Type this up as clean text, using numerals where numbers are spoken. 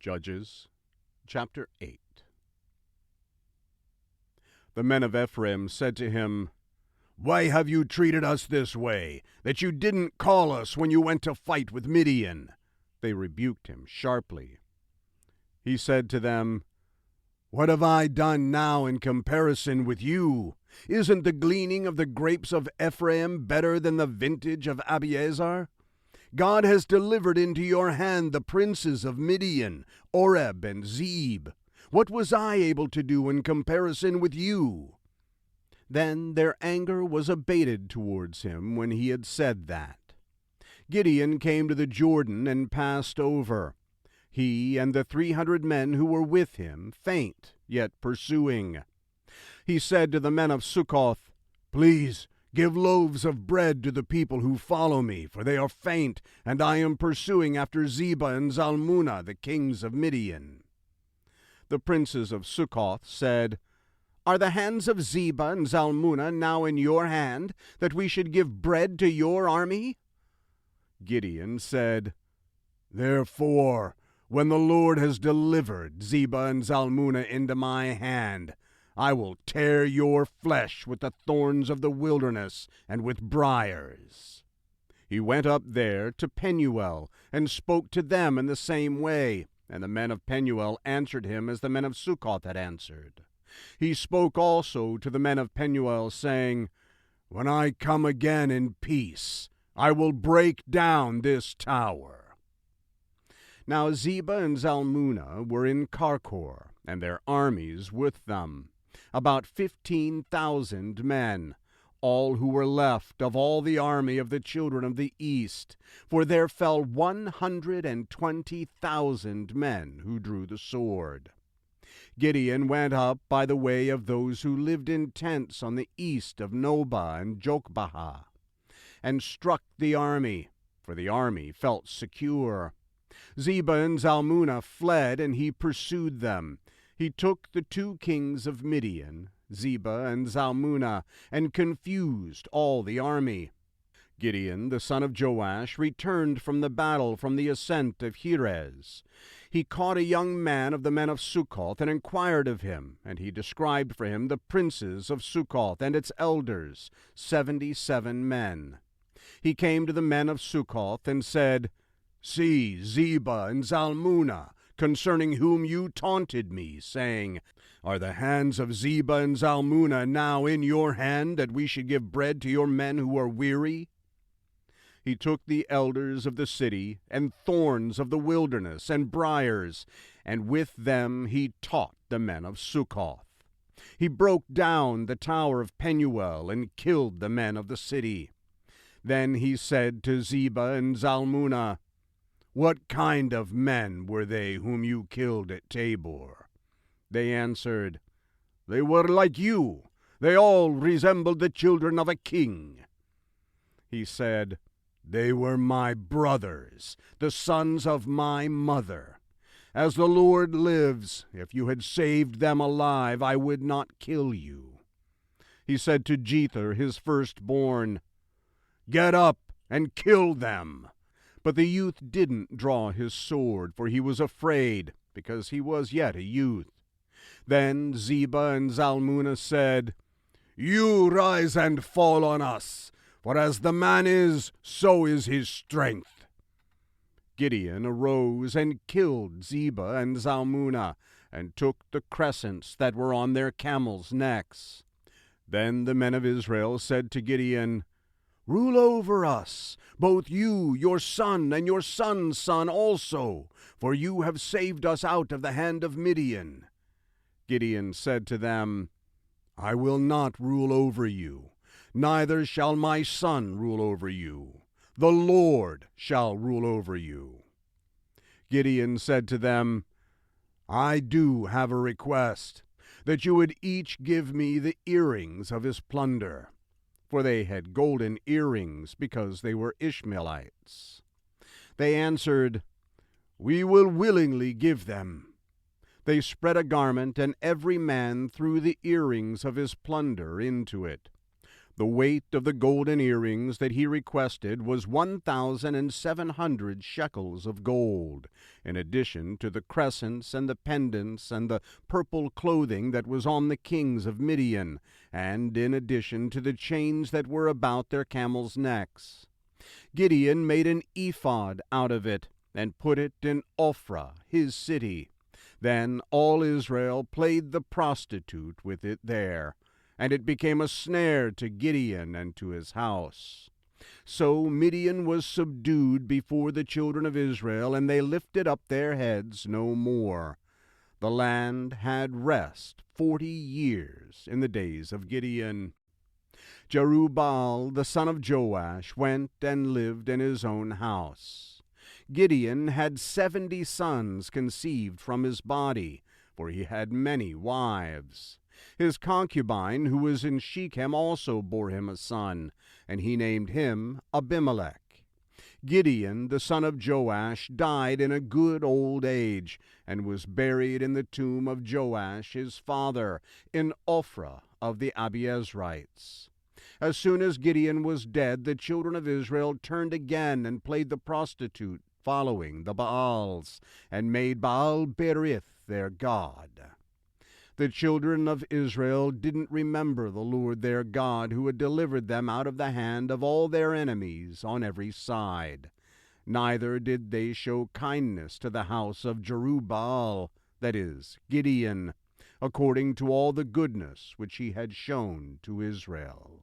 Judges chapter 8. The men of Ephraim said to him, "Why have you treated us this way, that you didn't call us when you went to fight with Midian?" They rebuked him sharply. He said to them, "What have I done now in comparison with you? Isn't the gleaning of the grapes of Ephraim better than the vintage of Abiezer? God has delivered into your hand the princes of Midian, Oreb and Zeeb. What was I able to do in comparison with you?" Then their anger was abated towards him when he had said that. Gideon came to the Jordan and passed over, he and the 300 men who were with him, faint, yet pursuing. He said to the men of Succoth, "Please give loaves of bread to the people who follow me, for they are faint, and I am pursuing after Zebah and Zalmunna, the kings of Midian." The princes of Succoth said, "Are the hands of Zebah and Zalmunna now in your hand, that we should give bread to your army?" Gideon said, "Therefore, when the Lord has delivered Zebah and Zalmunna into my hand, I will tear your flesh with the thorns of the wilderness and with briars." He went up there to Penuel, and spoke to them in the same way, and the men of Penuel answered him as the men of Succoth had answered. He spoke also to the men of Penuel, saying, "When I come again in peace, I will break down this tower." Now Zebah and Zalmunna were in Karkor, and their armies with them, about 15,000 men, all who were left of all the army of the children of the east, for there fell 120,000 men who drew the sword. Gideon went up by the way of those who lived in tents on the east of Nobah and Jokbahah, and struck the army, for the army felt secure. Zebah and Zalmunna fled, and he pursued them. He took the 2 kings of Midian, Zebah and Zalmunna, and confused all the army. Gideon, the son of Joash, returned from the battle from the ascent of Heres. He caught a young man of the men of Succoth, and inquired of him, and he described for him the princes of Succoth and its elders, 77 men. He came to the men of Succoth, and said, "See Zebah and Zalmunna, concerning whom you taunted me, saying, 'Are the hands of Zebah and Zalmunna now in your hand, that we should give bread to your men who are weary?' He took the elders of the city, and thorns of the wilderness, and briars, and with them he taught the men of Succoth. He broke down the tower of Penuel, and killed the men of the city. Then he said to Zebah and Zalmunna, 'What kind of men were they whom you killed at Tabor?' They answered, 'They were like you. They all resembled the children of a king.' He said, 'They were my brothers, the sons of my mother. As the Lord lives, if you had saved them alive, I would not kill you.' He said to Jether, his firstborn, 'Get up and kill them.' But the youth didn't draw his sword, for he was afraid, because he was yet a youth. Then Zebah and Zalmunna said, 'You rise and fall on us, for as the man is, so is his strength.' Gideon arose and killed Zebah and Zalmunna, and took the crescents that were on their camels' necks. Then the men of Israel said to Gideon, 'Rule over us, both you, your son, and your son's son also, for you have saved us out of the hand of Midian.' Gideon said to them, 'I will not rule over you, neither shall my son rule over you. The Lord shall rule over you.' Gideon said to them, 'I do have a request, that you would each give me the earrings of his plunder.' For they had golden earrings, because they were Ishmaelites. They answered, 'We will willingly give them.' They spread a garment, and every man threw the earrings of his plunder into it. The weight of the golden earrings that he requested was 1,700 shekels of gold, in addition to the crescents and the pendants and the purple clothing that was on the kings of Midian, and in addition to the chains that were about their camels' necks. Gideon made an ephod out of it, and put it in Ophrah, his city. Then all Israel played the prostitute with it there, and it became a snare to Gideon and to his house. So Midian was subdued before the children of Israel, and they lifted up their heads no more. The land had rest 40 years in the days of Gideon. Jerubbaal the son of Joash went and lived in his own house. Gideon had 70 sons conceived from his body, for he had many wives. His concubine, who was in Shechem, also bore him a son, and he named him Abimelech. Gideon, the son of Joash, died in a good old age, and was buried in the tomb of Joash his father, in Ophrah of the Abiezrites. As soon as Gideon was dead, the children of Israel turned again and played the prostitute, following the Baals, and made Baal-berith their god. The children of Israel didn't remember the Lord their God, who had delivered them out of the hand of all their enemies on every side. Neither did they show kindness to the house of Jerubbaal, that is, Gideon, according to all the goodness which he had shown to Israel.